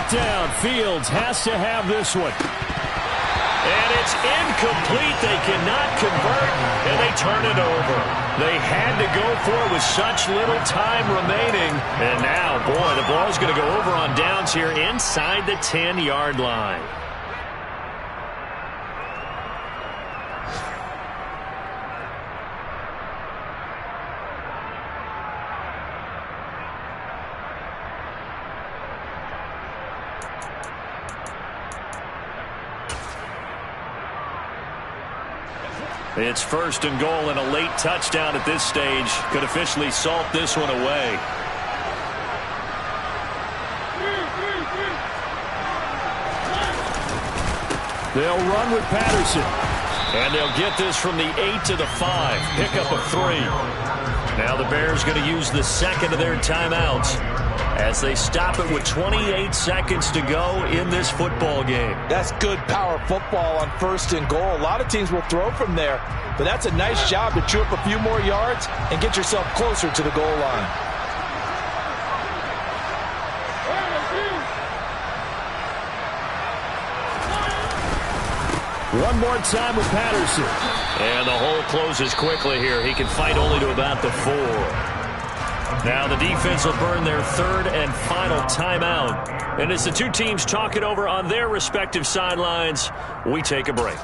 Down. Fields has to have this one. And it's incomplete. They cannot convert, and they turn it over. They had to go for it with such little time remaining. And now, boy, the ball's going to go over on downs here inside the 10-yard line. It's 1st and goal, and a late touchdown at this stage could officially salt this one away. They'll run with Patterson. And they'll get this from the 8 to the 5. Pickup of 3. Now the Bears going to use the 2nd of their timeouts as they stop it with 28 seconds to go in this football game. That's good power football on 1st and goal. A lot of teams will throw from there, but that's a nice job to chew up a few more yards and get yourself closer to the goal line. One more time with Patterson. And the hole closes quickly here. He can fight only to about the 4. Now the defense will burn their 3rd and final timeout. And as the two teams talk it over on their respective sidelines, we take a break.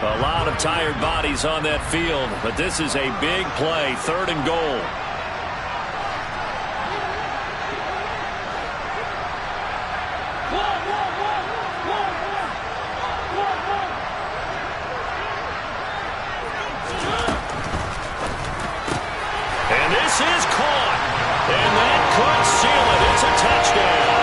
A lot of tired bodies on that field, but this is a big play, 3rd and goal. Is caught, and that could seal it. It's a touchdown.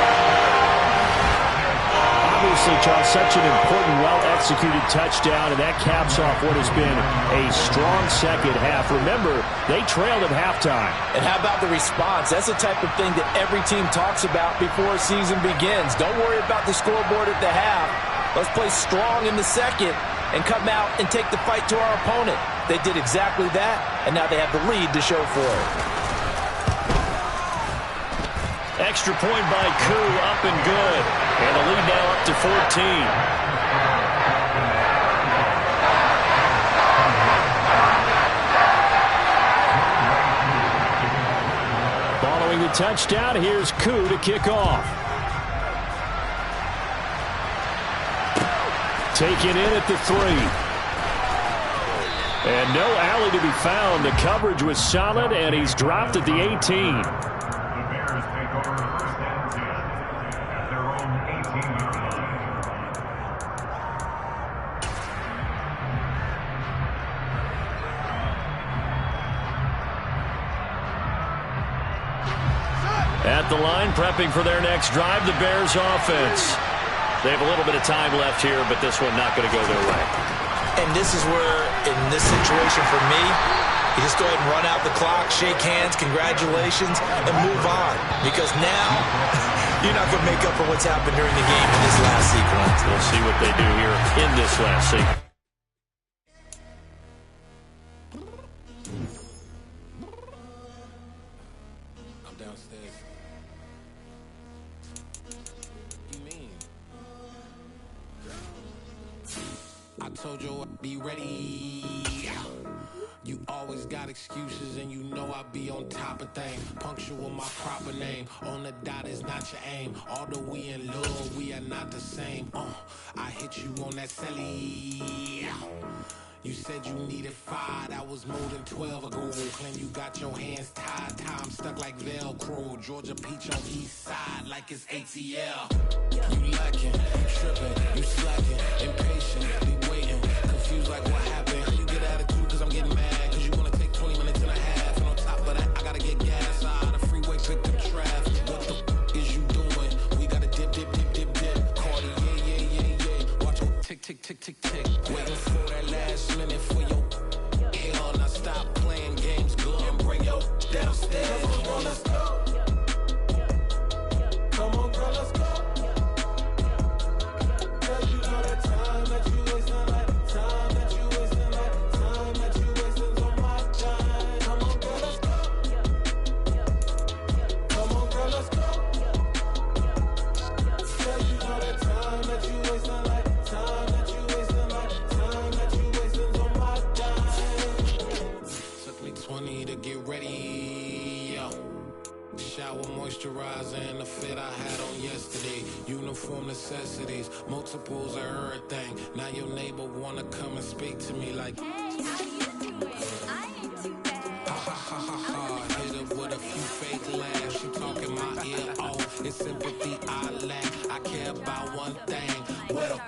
Obviously, Charles, such an important, well-executed touchdown, and that caps off what has been a strong second half. Remember, they trailed at halftime. And how about the response? That's the type of thing that every team talks about before a season begins. Don't worry about the scoreboard at the half. Let's play strong in the second and come out and take the fight to our opponent. They did exactly that, and now they have the lead to show for it. Extra point by Koo, up and good. And the lead now up to 14. Following the touchdown, here's Koo to kick off. Taken in at the 3. And no alley to be found. The coverage was solid, and he's dropped at the 18. At the line, prepping for their next drive, the Bears offense. They have a little bit of time left here, but this one not going to go their way. And this is where, in this situation for me, you just go ahead and run out the clock, shake hands, congratulations, and move on. Because now, you're not going to make up for what's happened during the game in this last sequence. We'll see what they do here in this last sequence. I'm downstairs. You mean? I told you I'd be ready. You always got excuses and you know I be on top of things. Punctual my proper name. On the dot is not your aim. Although we in love, we are not the same. I hit you on that celly. You said you needed 5, that was more than 12 ago. Claim you got your hands tied, time stuck like Velcro. Georgia Peach on east side like it's ATL. You lacking, tripping, you slacking, impatient, be waiting, confused like what happened. You get attitude cause I'm getting mad, cause you wanna take 20 minutes and a half. And on top of that, I gotta get gas out of the freeway, pick up traffic. What the is you doing? We gotta dip, dip, dip, dip, dip. Cardi, yeah. Watch your tick, tick, tick, tick, tick. Waiting for that last minute for your hell. Now stop playing games, go and bring your downstairs. Come on, let's go. Come on, girl, let's go. Cause you know that time that you wasting, like time that you wasting, like time that you wasting on my time. Come on, girl, let's go. Come on, girl, let's go. Cause you know that time that you wasting, like time that you wasting, like time that you wasting on my time. Took me 20 to get ready, yo. Shower moisturizer and the fit I had on yesterday. Uniform necessities, multiples of everything. Now your neighbor wanna come and speak to me like, Hey, how you doing? I ain't too bad. ha ha ha ha ha. Hit her with a few fake laughs. She talking my ear off. It's sympathy I lack. I care about one thing. What up?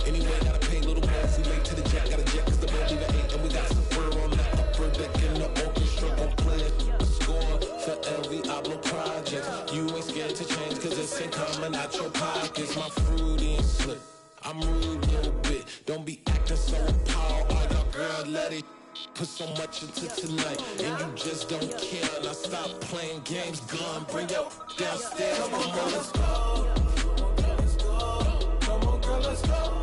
Anyway, gotta pay a little more. If we late to the jet, gotta jet cause the boat leave at 8. And we got some fur on the upper deck in the orchestra. Gon' play a score for LV Ablo projects. You ain't scared to change cause it's ain't coming out your pockets. My fruity and slip. I'm rude a little bit. Don't be acting so appalled. Oh, y'all girl, let it put so much into tonight. And you just don't care. Now stop playing games. Gun, bring your downstairs. Come on, girl, let's go. Come on, girl, let's go.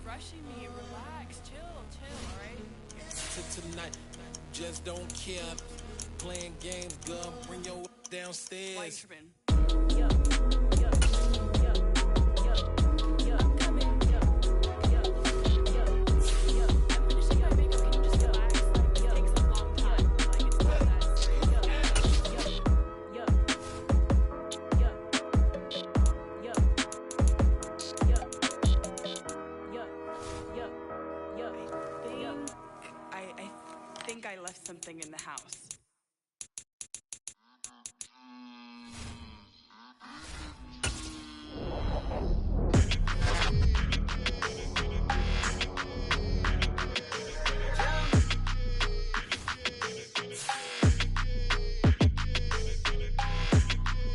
Rushing me, relax, chill, alright? Tonight, just don't care. Playing games, girl, bring your downstairs. Why you tripping? I left something in the house.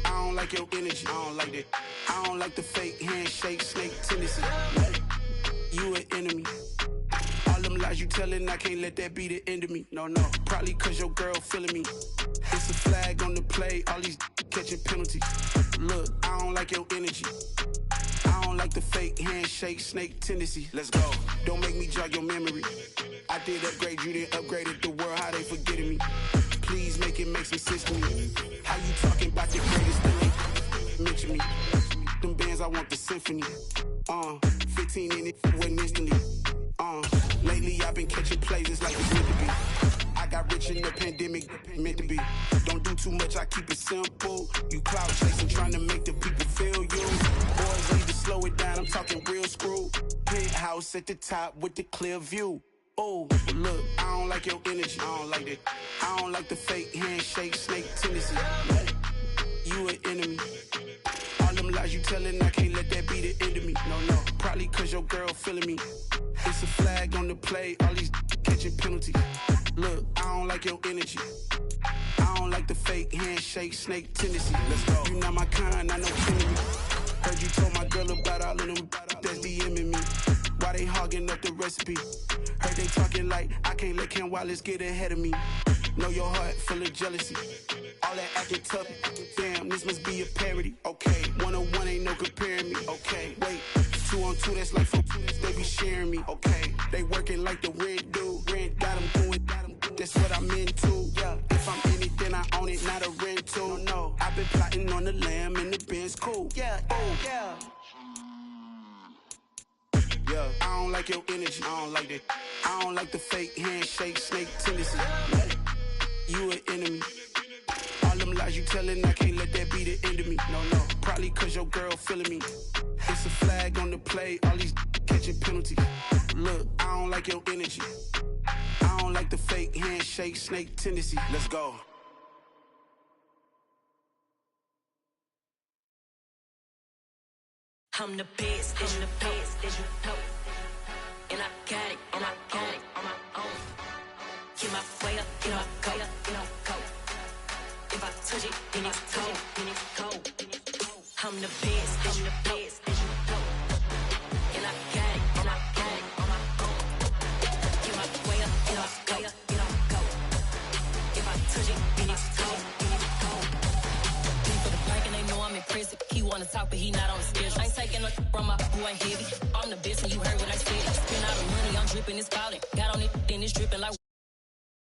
I don't like your energy. I don't like that. I don't like the fake handshake, snake tendency. You an enemy. All them lies you telling, I can't let that be the end of me. No, probably cause your girl feeling me. It's a flag on the play, all these catching penalties. Look, I don't like your energy. I don't like the fake handshake, snake tendency. Let's go. Don't make me jog your memory. I did upgrade, you didn't upgrade it. The world, how they forgetting me. Please make it make some sense to me. How you talking about the greatest thing? Mention me. Them bands, I want the symphony. 15 in it, wasn't instantly. Lately I've been catching plays, it's like it's meant to be. I got rich in the pandemic, meant to be. Don't do too much, I keep it simple. You cloud chasing, trying to make the people feel you. Boys need to slow it down, I'm talking real screw. Penthouse at the top with the clear view. Oh, look, I don't like your energy, I don't like that. I don't like the fake handshake, snake tendency. You an enemy. lies you telling, I can't let that be the end of me. No, probably cause your girl feeling me. It's a flag on the play, all these catching penalties. Look, I don't like your energy. I don't like the fake handshake, snake tendency. Let's go. You not my kind, I know enemy. Heard you told my girl about all of them that's DMing me. Why they hogging up the recipe? Heard they talking like I can't let Ken Wallace get ahead of me. Know your heart full of jealousy. All that acting tough. Damn, this must be a parody. Okay, 1-on-1 ain't no comparing me. Okay, wait, 2-on-2 that's like 4. They be sharing me. Okay, they working like the rent dude. Rent got them doing. That's what I'm into. Yeah, if I'm in it, then I own it, not a rental. No, I've been plotting on the lamb and the Benz cool. Yeah, oh yeah. Yeah, I don't like your energy. I don't like that. I don't like the fake handshake, snake tendency. You an enemy. All them lies you telling, I can't let that be the end of me. No, probably cause your girl feeling me. It's a flag on the play, all these catching penalties. Look, I don't like your energy. I don't like the fake handshake, snake tendency. Let's go. I'm the best, and the best, as you know. And I got it, on my own. Get my way up, get my go, go. If I touch it, then it's cold, I'm the best, and the best, as you know. And I got it, on my own. Get my way up, get my go. If I touch it, then it's cold. For the blank and they know I'm impressive. He wanna talk, but he not on the schedule. I ain't taking no from my boy heavy. I'm the best and you heard what I said. Spend all the money, I'm dripping, it's falling. Got on it, then it's dripping like